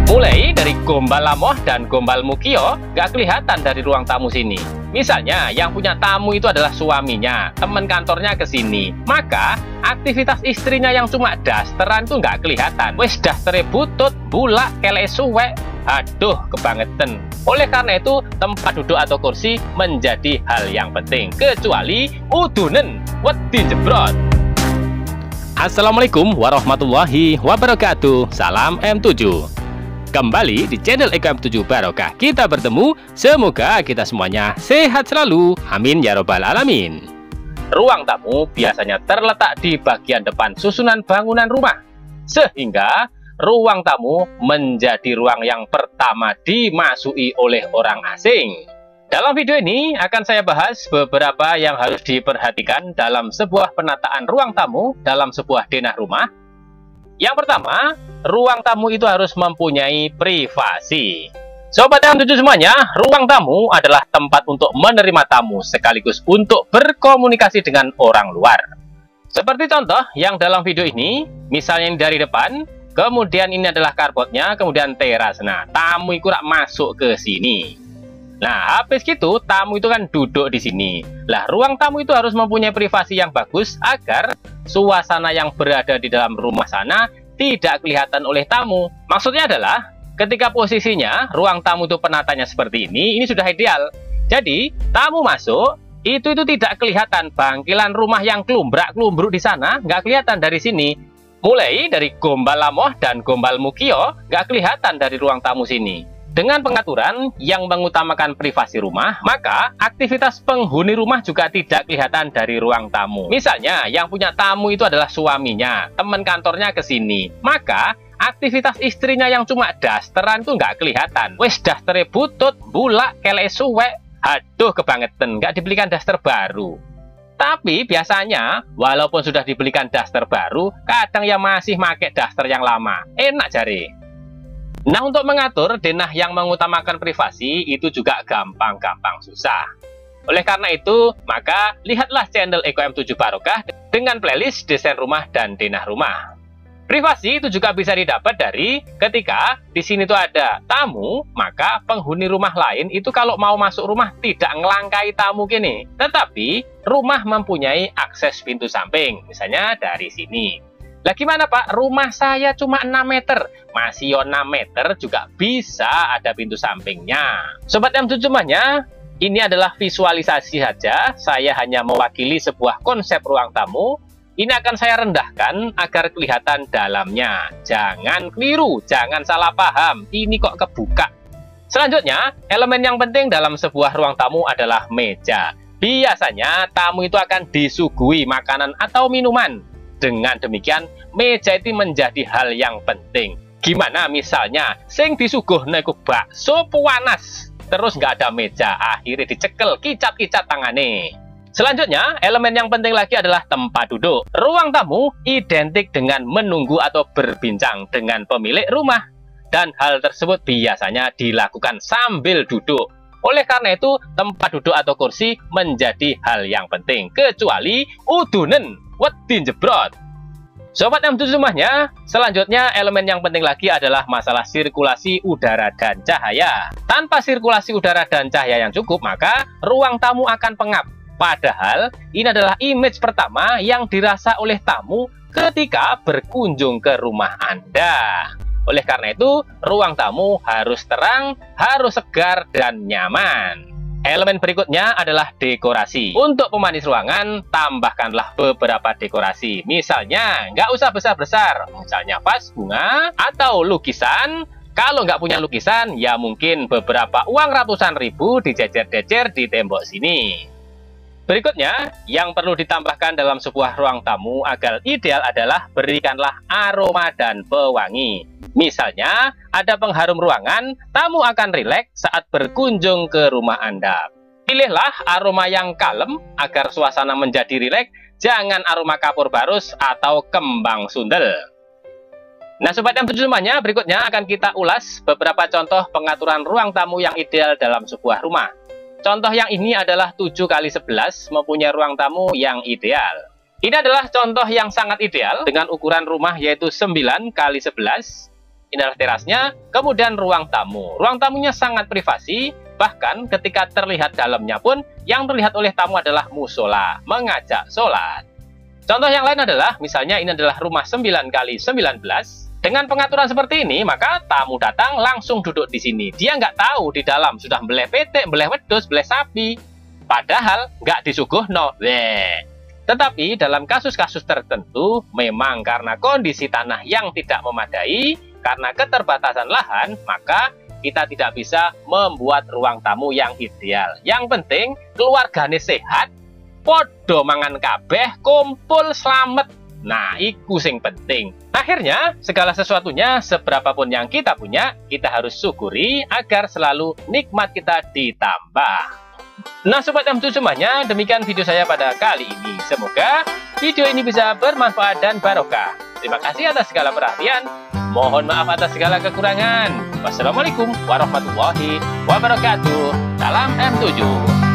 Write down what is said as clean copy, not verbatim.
Mulai dari gombal lamoh dan gombal mukio nggak kelihatan dari ruang tamu sini. Misalnya yang punya tamu itu adalah suaminya, teman kantornya ke sini. Maka aktivitas istrinya yang cuma dasteran itu nggak kelihatan. Wes dastere butut, bulak, kelek suwek. Aduh, kebangetan. Oleh karena itu, tempat duduk atau kursi menjadi hal yang penting. Kecuali udunen, wedi jebrot. Assalamualaikum warahmatullahi wabarakatuh. Salam M7. Kembali di channel EKM7 Barokah kita bertemu. Semoga kita semuanya sehat selalu. Amin ya robbal alamin. Ruang tamu biasanya terletak di bagian depan susunan bangunan rumah, sehingga ruang tamu menjadi ruang yang pertama dimasuki oleh orang asing. Dalam video ini akan saya bahas beberapa yang harus diperhatikan dalam sebuah penataan ruang tamu dalam sebuah denah rumah. Yang pertama, ruang tamu itu harus mempunyai privasi. Sobat M7 semuanya, ruang tamu adalah tempat untuk menerima tamu sekaligus untuk berkomunikasi dengan orang luar. Seperti contoh yang dalam video ini, misalnya ini dari depan, kemudian ini adalah carportnya, kemudian teras. Nah, tamu itu masuk ke sini. Nah, habis gitu tamu itu kan duduk di sini. Lah, ruang tamu itu harus mempunyai privasi yang bagus agar suasana yang berada di dalam rumah sana tidak kelihatan oleh tamu. Maksudnya adalah ketika posisinya ruang tamu itu penatanya seperti ini sudah ideal. Jadi, tamu masuk itu tidak kelihatan bangkilan rumah yang klumbrak-klumbruk di sana, nggak kelihatan dari sini. Mulai dari gombal lamoh dan gombal mukio nggak kelihatan dari ruang tamu sini. Dengan pengaturan yang mengutamakan privasi rumah, maka aktivitas penghuni rumah juga tidak kelihatan dari ruang tamu. Misalnya, yang punya tamu itu adalah suaminya, teman kantornya ke sini. Maka, aktivitas istrinya yang cuma dasteran itu nggak kelihatan. Wes dastere butut, bulak, kelek suwek. Aduh, kebangetan, nggak dibelikan daster baru. Tapi biasanya, walaupun sudah dibelikan daster baru, kadang ya masih pakai daster yang lama. Enak jari. Nah, untuk mengatur denah yang mengutamakan privasi itu juga gampang-gampang susah. Oleh karena itu, maka lihatlah channel EKM7 Barokah dengan playlist desain rumah dan denah rumah. Privasi itu juga bisa didapat dari ketika di sini tuh ada tamu, maka penghuni rumah lain itu kalau mau masuk rumah tidak ngelangkai tamu gini. Tetapi rumah mempunyai akses pintu samping, misalnya dari sini. Lah gimana Pak? Rumah saya cuma 6 meter. Masih 6 meter juga bisa ada pintu sampingnya. Sobat M7 semuanya, ini adalah visualisasi saja. Saya hanya mewakili sebuah konsep ruang tamu. Ini akan saya rendahkan agar kelihatan dalamnya. Jangan keliru, jangan salah paham. Ini kok kebuka. Selanjutnya, elemen yang penting dalam sebuah ruang tamu adalah meja. Biasanya tamu itu akan disuguhi makanan atau minuman. Dengan demikian, meja itu menjadi hal yang penting. Gimana misalnya, sing disuguh neku bakso panas, terus nggak ada meja, akhirnya dicekel, kicat-kicat tangane. Selanjutnya, elemen yang penting lagi adalah tempat duduk. Ruang tamu identik dengan menunggu atau berbincang dengan pemilik rumah. Dan hal tersebut biasanya dilakukan sambil duduk. Oleh karena itu, tempat duduk atau kursi menjadi hal yang penting. Kecuali udunen, wedi jebrot. Sobat M7 semuanya, selanjutnya elemen yang penting lagi adalah masalah sirkulasi udara dan cahaya. Tanpa sirkulasi udara dan cahaya yang cukup, maka ruang tamu akan pengap. Padahal, ini adalah image pertama yang dirasa oleh tamu ketika berkunjung ke rumah Anda. Oleh karena itu, ruang tamu harus terang, harus segar, dan nyaman. Elemen berikutnya adalah dekorasi. Untuk pemanis ruangan, tambahkanlah beberapa dekorasi. Misalnya, nggak usah besar-besar. Misalnya vas bunga atau lukisan. Kalau nggak punya lukisan, ya mungkin beberapa uang ratusan ribu dijejer-jejer di tembok sini. Berikutnya, yang perlu ditambahkan dalam sebuah ruang tamu agar ideal adalah berikanlah aroma dan pewangi. Misalnya, ada pengharum ruangan, tamu akan rileks saat berkunjung ke rumah Anda. Pilihlah aroma yang kalem agar suasana menjadi rileks, jangan aroma kapur barus atau kembang sundel. Nah, Sobat M7 semuanya, berikutnya akan kita ulas beberapa contoh pengaturan ruang tamu yang ideal dalam sebuah rumah. Contoh yang ini adalah 7x11 mempunyai ruang tamu yang ideal. Ini adalah contoh yang sangat ideal dengan ukuran rumah yaitu 9x11. inilah terasnya, kemudian ruang tamu. Ruang tamunya sangat privasi, bahkan ketika terlihat dalamnya pun, yang terlihat oleh tamu adalah musola, mengajak sholat. Contoh yang lain adalah, misalnya ini adalah rumah 9x19. Dengan pengaturan seperti ini, maka tamu datang langsung duduk di sini. Dia nggak tahu di dalam sudah beleh petek, beleh wedus, beleh sapi. Padahal nggak disuguh no. Tetapi dalam kasus-kasus tertentu, memang karena kondisi tanah yang tidak memadai, karena keterbatasan lahan, maka kita tidak bisa membuat ruang tamu yang ideal. Yang penting, keluargane sehat, podo mangan kabeh, kumpul slamet. Nah, iku sing penting. Akhirnya, segala sesuatunya, seberapapun yang kita punya, kita harus syukuri agar selalu nikmat kita ditambah. Nah, Sobat M7 semuanya, demikian video saya pada kali ini. Semoga video ini bisa bermanfaat dan barokah. Terima kasih atas segala perhatian. Mohon maaf atas segala kekurangan. Wassalamualaikum warahmatullahi wabarakatuh. Salam M7.